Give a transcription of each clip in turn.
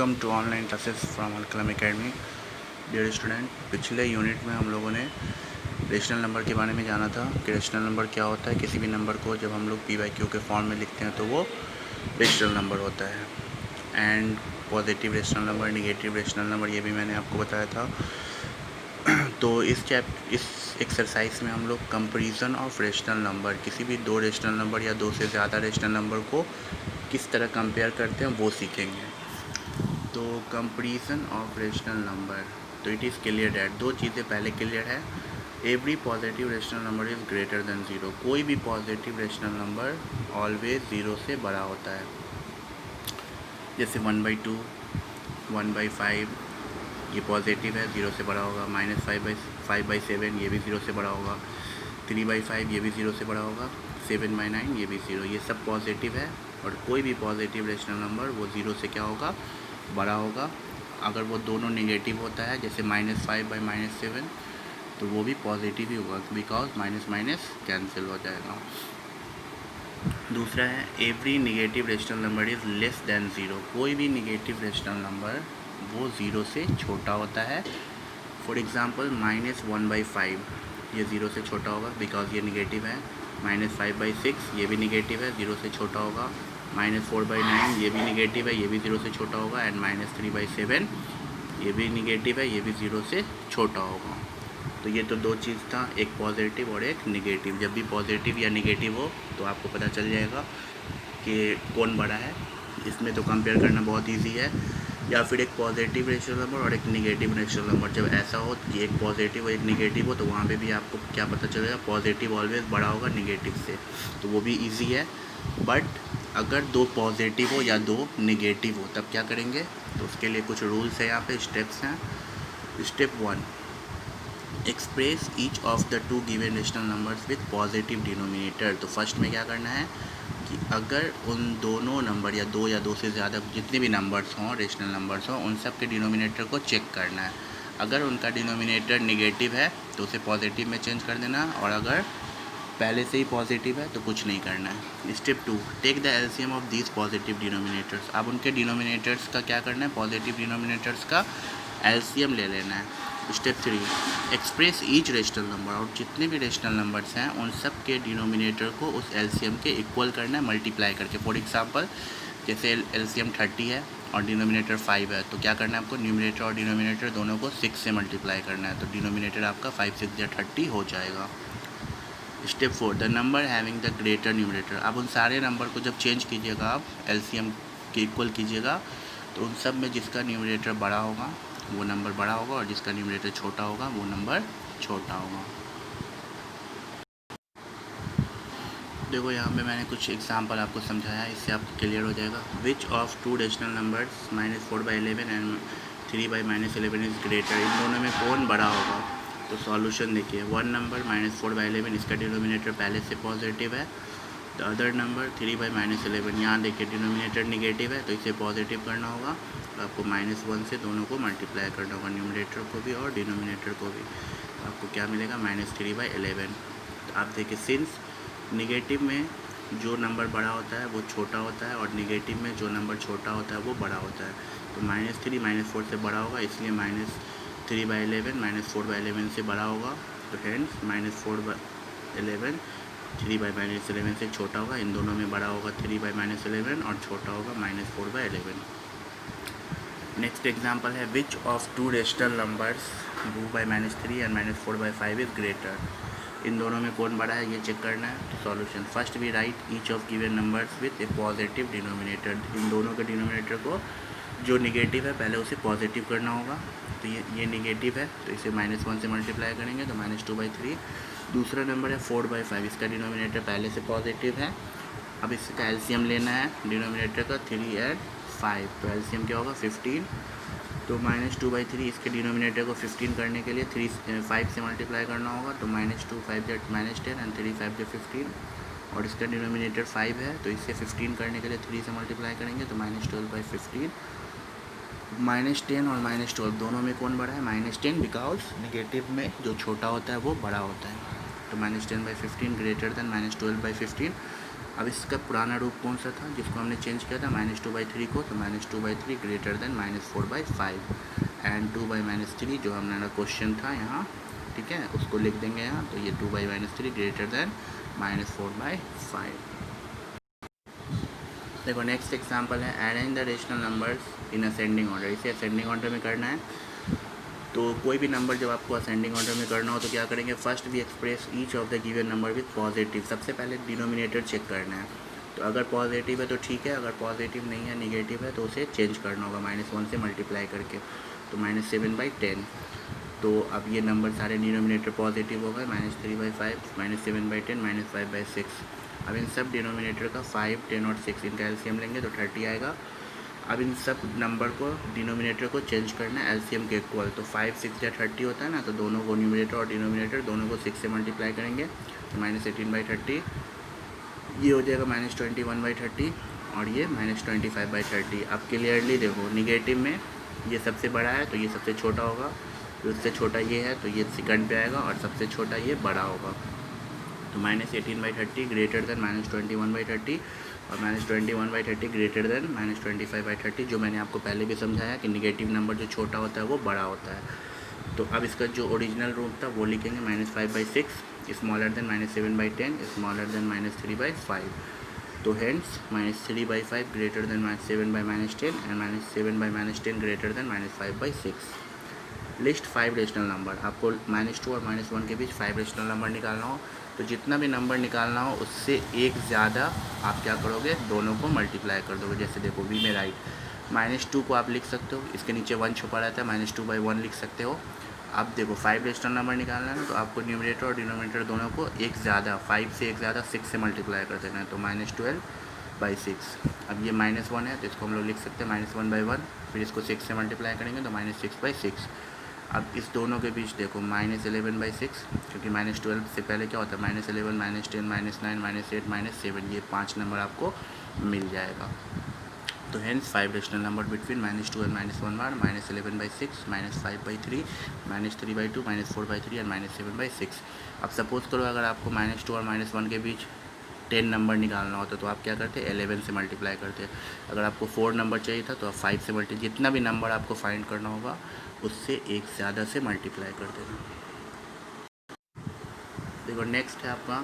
Welcome to online classes from Alkalam academy. Dear student, पिछले unit में हम लोगों ने रेशनल नंबर के बारे में जाना था कि रेशनल नंबर क्या होता है। किसी भी नंबर को जब हम लोग PYQ के फॉर्म में लिखते हैं तो वो रेशनल नंबर होता है। And positive rational number, negative rational number, ये भी मैंने आपको बताया था। तो इस एक्सरसाइज में हम लोग कंपैरिजन ऑफ रेशनल नंबर, किसी भी दो रेशनल नंबर या दो से ज़्यादा रेशनल नंबर को किस तरह कंपेयर करते हैं वो सीखेंगे। तो कंपैरिजन ऑफ रेशनल नंबर, तो इट इज़ क्लियर डैट दो चीज़ें पहले क्लियर है। Every positive rational number is greater than zero. कोई भी positive rational number always zero से बड़ा होता है। जैसे 1/2, 1/5 ये पॉजिटिव है, ज़ीरो से बड़ा होगा। -5/7 ये भी ज़ीरो से बड़ा होगा। 3/5 ये भी ज़ीरो से बड़ा होगा। 7/9 ये भी ज़ीरो, ये सब पॉजिटिव है। और कोई भी पॉजिटिव रेशनल नंबर वो ज़ीरो से क्या होगा, बड़ा होगा। अगर वो दोनों नेगेटिव होता है, जैसे -5/-7, तो वो भी पॉजिटिव ही होगा, बिकॉज माइनस माइनस कैंसिल हो जाएगा। दूसरा है every negative rational number is less than zero. कोई भी निगेटिव रेशनल नंबर वो ज़ीरो से छोटा होता है। फॉर एग्ज़ाम्पल -1/5 ये ज़ीरो से छोटा होगा बिकॉज ये निगेटिव है। -5/6 ये भी निगेटिव है, ज़ीरो से छोटा होगा। -4/9 ये भी निगेटिव है, ये भी ज़ीरो से छोटा होगा। एंड -3/7 ये भी निगेटिव है, ये भी ज़ीरो से छोटा होगा। तो ये तो दो चीज़ था, एक पॉजिटिव और एक निगेटिव। जब भी पॉजिटिव या निगेटिव हो तो आपको पता चल जाएगा कि कौन बड़ा है। इसमें तो कंपेयर करना बहुत इजी है। या फिर एक पॉजिटिव रेशनल नंबर और एक निगेटिव रेशनल नंबर, जब ऐसा हो कि एक पॉजिटिव और एक निगेटिव हो, तो वहाँ पे भी आपको क्या पता चलेगा, पॉजिटिव ऑलवेज बड़ा होगा निगेटिव से। तो वो भी इजी है। बट अगर दो पॉजिटिव हो या दो निगेटिव हो तब क्या करेंगे, तो उसके लिए कुछ रूल्स है, यहाँ पे स्टेप्स हैं। Step 1, express each of the two given rational numbers with positive denominator. तो फर्स्ट में क्या करना है कि अगर उन दोनों नंबर या दो से ज़्यादा जितने भी नंबर्स हों, रेशनल नंबर्स हों, उन सब के डिनोमिनेटर को चेक करना है। अगर उनका डिनोमिनेटर निगेटिव है तो उसे पॉजिटिव में चेंज कर देना, और अगर पहले से ही पॉजिटिव है तो कुछ नहीं करना है। Step 2, take the LCM of these positive denominators. अब उनके डिनोमिनेटर्स का क्या करना है, पॉजिटिव डिनोमिनेटर्स का एलसीएम ले लेना है। Step 3, express each rational number. और जितने भी रेशनल नंबर्स हैं उन सब के डिनोमिनेटर को उस एलसीएम के इक्वल करना है, मल्टीप्लाई करके। फॉर एग्जांपल जैसे एलसीएम 30 है और डिनोमिनेटर 5 है, तो क्या करना है आपको, न्यूमिनेटर और डिनोमिनेटर दोनों को 6 से मल्टीप्लाई करना है। तो डिनोमिनेटर आपका 5 6 या 30 हो जाएगा। Step 4, the number having the greater numerator. अब उन सारे नंबर को जब चेंज कीजिएगा, आप एलसीएम के इक्वल कीजिएगा, तो उन सब में जिसका न्यूमिनेटर बड़ा होगा वो नंबर बड़ा होगा, और जिसका न्यूमिनेटर छोटा होगा वो नंबर छोटा होगा। देखो यहाँ पे मैंने कुछ एग्जांपल आपको समझाया, इससे आपको क्लियर हो जाएगा। Which of two rational numbers -4/11 and 3/-11 is greater. इन दोनों में कौन बड़ा होगा। तो सॉल्यूशन देखिए, वन नंबर -4/11, इसका डिनोमिनेटर पहले से पॉजिटिव है। द अदर नंबर 3/-11, यहाँ देखिए डिनोमिनेटर निगेटिव है तो इसे पॉजिटिव करना होगा। तो आपको -1 से दोनों को मल्टीप्लाई करना होगा, न्यूमिनेटर को भी और डिनोमिनेटर को भी। तो आपको क्या मिलेगा, -3/11। तो आप देखिए, सिंस निगेटिव में जो नंबर बड़ा होता है वो छोटा होता है, और निगेटिव में जो नंबर छोटा होता है वो बड़ा होता है। तो -3 -4 से बड़ा होगा, इसलिए -3/11 -4/11 से बड़ा होगा। तो हेंस -4/11 3/-11 से छोटा होगा। इन दोनों में बड़ा होगा 3/-11 और छोटा होगा -4/11। नेक्स्ट एग्जांपल है, which of two rational numbers 2/-3 and -4/5 is greater. इन दोनों में कौन बड़ा है ये चेक करना है। तो solution, first we write each of given numbers with a positive denominator. इन दोनों के डिनोमिनेटर को, जो निगेटिव है पहले उसे पॉजिटिव करना होगा। तो ये निगेटिव है तो इसे -1 से मल्टीप्लाई करेंगे, तो -2/3। दूसरा नंबर है 4/5, इसका डिनोमिनेटर पहले से पॉजिटिव है। अब इसका एलसीएम लेना है डिनोमिनेटर का, 3 और 5, तो एलसीएम क्या होगा, 15। तो -2/3, इसके डिनोमिनेटर को 15 करने के लिए 5 से मल्टीप्लाई करना होगा। तो -2 5 -10 एंड 3 5 15। और इसका डिनोमिनेटर 5 है तो इससे 15 करने के लिए 3 से मल्टीप्लाई करेंगे, तो -12/15। -10 और -12 दोनों में कौन बड़ा है, -10, बिकॉज निगेटिव में जो छोटा होता है वो बड़ा होता है। तो -10/15 ग्रेटर देन -12/15। अब इसका पुराना रूप कौन सा था जिसको हमने चेंज किया था -2/3 को, तो -2/3 ग्रेटर देन -4/5 एंड 2/-3 जो हमारा क्वेश्चन था यहाँ, ठीक है, उसको लिख देंगे यहाँ। तो ये 2/-3 ग्रेटर देन -4/5। देखो नेक्स्ट एग्जांपल है arrange the rational numbers in ascending order. इसे असेंडिंग ऑर्डर में करना है। तो कोई भी नंबर जब आपको असेंडिंग ऑर्डर में करना हो तो क्या करेंगे, first we express each of the given number with positive. सबसे पहले डिनोमिनेटर चेक करना है। तो अगर पॉजिटिव है तो ठीक है, अगर पॉजिटिव नहीं है, निगेटिव है, तो उसे चेंज करना होगा -1 से मल्टीप्लाई करके। तो -7/10। तो अब ये नंबर सारे डिनोमिनेटर पॉजिटिव हो गए, -3/5, -7/10, -5/6। अब इन सब डिनोमिनेटर का 5, 10 और 6 इनका एलसीएम लेंगे तो 30 आएगा। अब इन सब नंबर को डिनोमिनेटर को चेंज करना है एलसीएम के इक्वल। तो 5, 6 या 30 होता है ना, तो दोनों को न्यूमिनेटर और डिनोमिनेटर दोनों को 6 से मल्टीप्लाई करेंगे तो -18/30। ये हो जाएगा -21/30 और ये -25/30। अब क्लियरली देखो निगेटिव में ये सबसे बड़ा है तो ये सबसे छोटा होगा, तो उससे छोटा ये है तो ये सेकंड पे आएगा और सबसे छोटा ये बड़ा होगा। तो -18/30 ग्रेटर देन -21/30 और -21/30 ग्रेटर देन -25/30। जो मैंने आपको पहले भी समझाया कि निगेटिव नंबर जो छोटा होता है वो बड़ा होता है। तो अब इसका जो ओरिजिनल रूप था वो लिखेंगे -5/6 स्मॉलर देन -7/10 स्मॉलर देन -3/5। तो hence -3/5 greater than -7/-10 and -7/-10 greater than -5/6। List 5 rational number. आपको -2 और -1 के बीच 5 रेशनल नंबर निकालना हो तो जितना भी नंबर निकालना हो उससे एक ज़्यादा आप क्या करोगे, दोनों को मल्टीप्लाई कर दोगे। जैसे देखो बी में राइट -2 को आप लिख सकते हो, इसके नीचे 1 छुपा रहता है, -2/1 लिख सकते हो। अब देखो 5 रेशनल नंबर निकालना है तो आपको न्यूमरेटर और डिनोमिनेटर दोनों को एक ज़्यादा 5 से एक ज़्यादा 6 से मल्टीप्लाई कर देना है। तो -12/6। अब ये -1 है तो इसको हम लोग लिख सकते हैं -1/1, फिर इसको 6 से मल्टीप्लाई करेंगे तो -6/6। अब इस दोनों के बीच देखो -11/6, क्योंकि -12 से पहले क्या होता है -11, -10, -9, -8, -7, ये 5 नंबर आपको मिल जाएगा। तो hence 5 rational number between -2 and -1 are -11/6, -5/3, -3/2, -4/3 and -7/6। अब सपोज़ करो अगर आपको -2 और -1 के बीच 10 नंबर निकालना होता तो आप क्या करते, 11 से मल्टीप्लाई करते। अगर आपको 4 नंबर चाहिए था तो आप 5 से जितना भी नंबर आपको फाइंड करना होगा उससे एक ज़्यादा से मल्टीप्लाई कर देना। देखो नेक्स्ट है आपका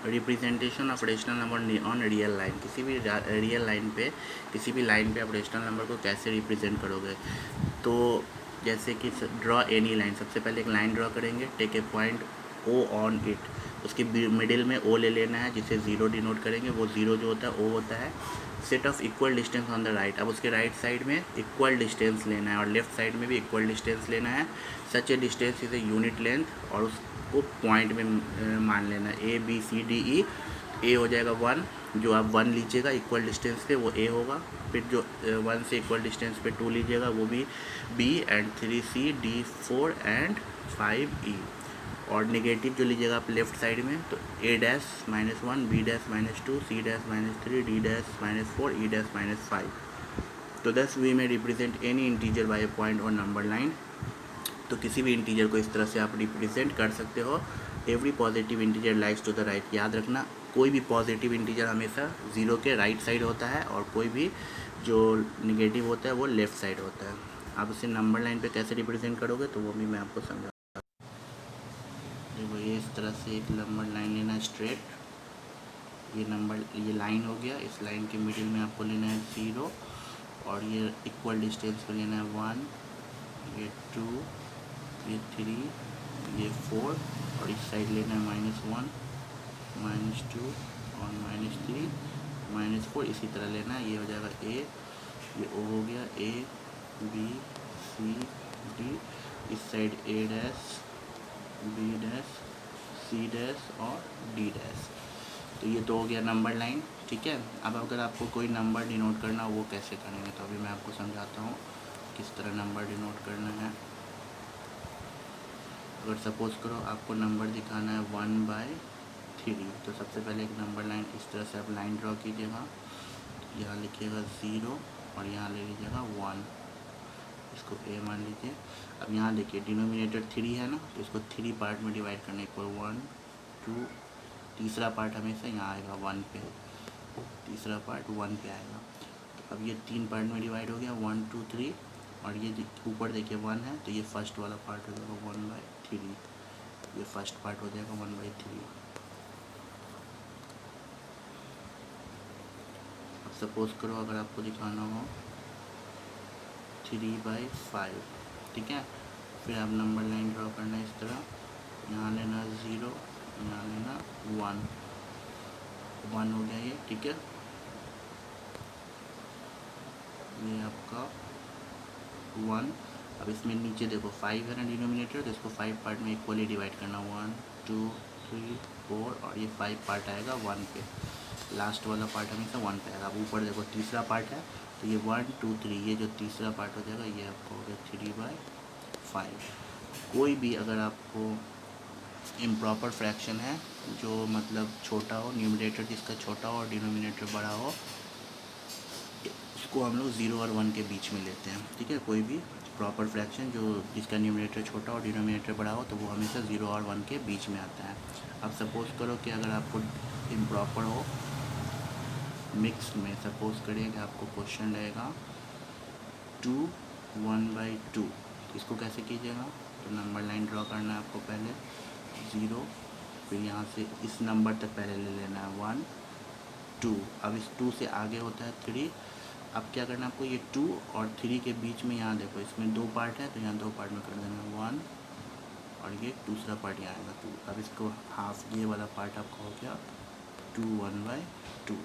representation of rational number on real line. किसी भी रियल लाइन पे, किसी भी लाइन पे आप रेशनल नंबर को कैसे रिप्रेजेंट करोगे। तो जैसे कि ड्रॉ एनी लाइन, सबसे पहले एक लाइन ड्रॉ करेंगे, take a point O on it, उसके मिडिल में ओ ले लेना है जिसे 0 डिनोट करेंगे। वो 0 जो होता है ओ होता है set of equal distance on the right. अब उसके राइट साइड में इक्वल डिस्टेंस लेना है और लेफ्ट साइड में भी इक्वल डिस्टेंस लेना है। Such a distance is a unit length और उसको पॉइंट में मान लेना है ABCDE। ए हो जाएगा 1, जो आप 1 लीजिएगा इक्वल डिस्टेंस पे वो ए होगा। फिर जो 1 से इक्वल डिस्टेंस पे 2 लीजिएगा वो भी B and 3C, D 4 and 5E। और नेगेटिव जो लीजिएगा आप लेफ्ट साइड में तो A-, -1, B-, -2, C-, -3, D-, -4, E-, -5। तो thus वी में represent any integer by A point और नंबर लाइन। तो किसी भी इंटीजर को इस तरह से आप रिप्रेजेंट कर सकते हो। Every positive integer lies to the right. याद रखना कोई भी पॉजिटिव इंटीजर हमेशा 0 के राइट साइड होता है और कोई भी जो निगेटिव होता है वो लेफ़्ट साइड होता है। आप उसे नंबर लाइन पे कैसे रिप्रेजेंट करोगे तो वो भी मैं आपको समझा। देखो ये इस तरह से एक नंबर लाइन लेना स्ट्रेट, ये नंबर ये लाइन हो गया, इस लाइन के मिडिल में आपको लेना है 0 और ये इक्वल डिस्टेंस पे लेना है 1, ये 2, ये 3, ये 4 और इस साइड लेना है -1, -2 और -3, -4 इसी तरह लेना है। ये हो जाएगा A, ये O हो गया, A B C D, इस साइड A', B', C' और D'। तो ये तो हो गया नंबर लाइन, ठीक है। अब अगर आपको कोई नंबर डिनोट करना हो वो कैसे करेंगे तो अभी मैं आपको समझाता हूँ किस तरह नंबर डिनोट करना है। अगर सपोज़ करो आपको नंबर दिखाना है 1/3 तो सबसे पहले एक नंबर लाइन इस तरह से आप लाइन ड्रॉ कीजिएगा। यहाँ लिखिएगा 0 और यहाँ ले लीजिएगा 1, इसको A मान लीजिए। अब यहाँ देखिए डिनोमिनेटर 3 है ना, तो इसको 3 पार्ट में डिवाइड करने को 1 2, तीसरा पार्ट हमेशा यहाँ आएगा 1 पे। तीसरा पार्ट 1 पे आएगा। अब ये 3 पार्ट में डिवाइड हो गया, 1 2 3, और ये ऊपर देखिए 1 है तो ये फर्स्ट वाला पार्ट हो जाएगा 1/3, ये फर्स्ट पार्ट हो जाएगा 1/3। अब सपोज करो अगर आपको दिखाना हो 3/5, ठीक है। फिर आप नंबर लाइन ड्रॉ करना है इस तरह, यहाँ लेना 0, यहाँ लेना 1 हो गया ये, ठीक है। ये आपका 1। अब इसमें नीचे देखो 5 है ना डिनोमिनेटर, तो इसको 5 पार्ट में इक्वली डिवाइड करना, 1 2 3 4, और ये 5 पार्ट आएगा 1 पे, लास्ट वाला पार्ट हमेशा 1 पे आएगा। अब ऊपर देखो तीसरा पार्ट है तो ये 1 2 3, ये जो तीसरा पार्ट हो जाएगा ये आपको हो गया 3/5। कोई भी अगर आपको इम्प्रॉपर फ्रैक्शन है जो मतलब छोटा हो, न्यूमरेटर जिसका छोटा हो और डिनोमिनेटर बड़ा हो, उसको हम लोग 0 और 1 के बीच में लेते हैं, ठीक है। कोई भी प्रॉपर फ्रैक्शन जो जिसका न्यूमरेटर छोटा और डिनोमिनेटर बड़ा हो तो वो हमेशा 0 और 1 के बीच में आता है। अब सपोज़ करो कि अगर आपको इम्प्रॉपर हो मिक्स में, सपोज़ करिए कि आपको क्वेश्चन रहेगा 2 1/2, इसको कैसे कीजिएगा, तो नंबर लाइन ड्रॉ करना है आपको, पहले 0, फिर यहाँ से इस नंबर तक पहले ले लेना है 1 2, अब इस 2 से आगे होता है 3। अब क्या करना है आपको, ये 2 और 3 के बीच में यहाँ देखो इसमें 2 पार्ट है तो यहाँ 2 पार्ट में कर देना 1, और ये दूसरा पार्ट यहाँ आएगा 2। अब इसको हाफ, ये वाला पार्ट आपका हो गया 2 1/2।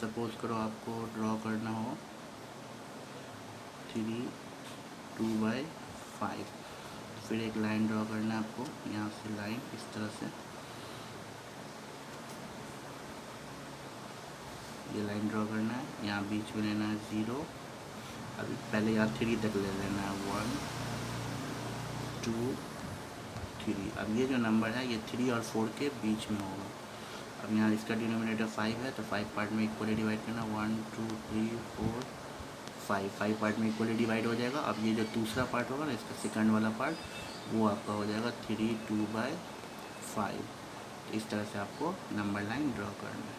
सपोज़ करो आपको ड्रॉ करना हो 3 2/5, फिर एक लाइन ड्रॉ करना है आपको, यहाँ से लाइन इस तरह से, ये लाइन ड्रॉ करना है, यहाँ बीच में लेना है 0, अभी पहले यहाँ 3 तक ले लेना है 1 2 3। अब ये जो नंबर है ये 3 और 4 के बीच में होगा। अब यहाँ इसका डिनोमिनेटर 5 है तो 5 पार्ट में इक्वली डिवाइड करना, 1 2 3 4 5 पार्ट में इक्वली डिवाइड हो जाएगा। अब ये जो दूसरा पार्ट होगा ना, इसका सेकंड वाला पार्ट, वो आपका हो जाएगा 3 2/5। इस तरह से आपको नंबर लाइन ड्रॉ करना है।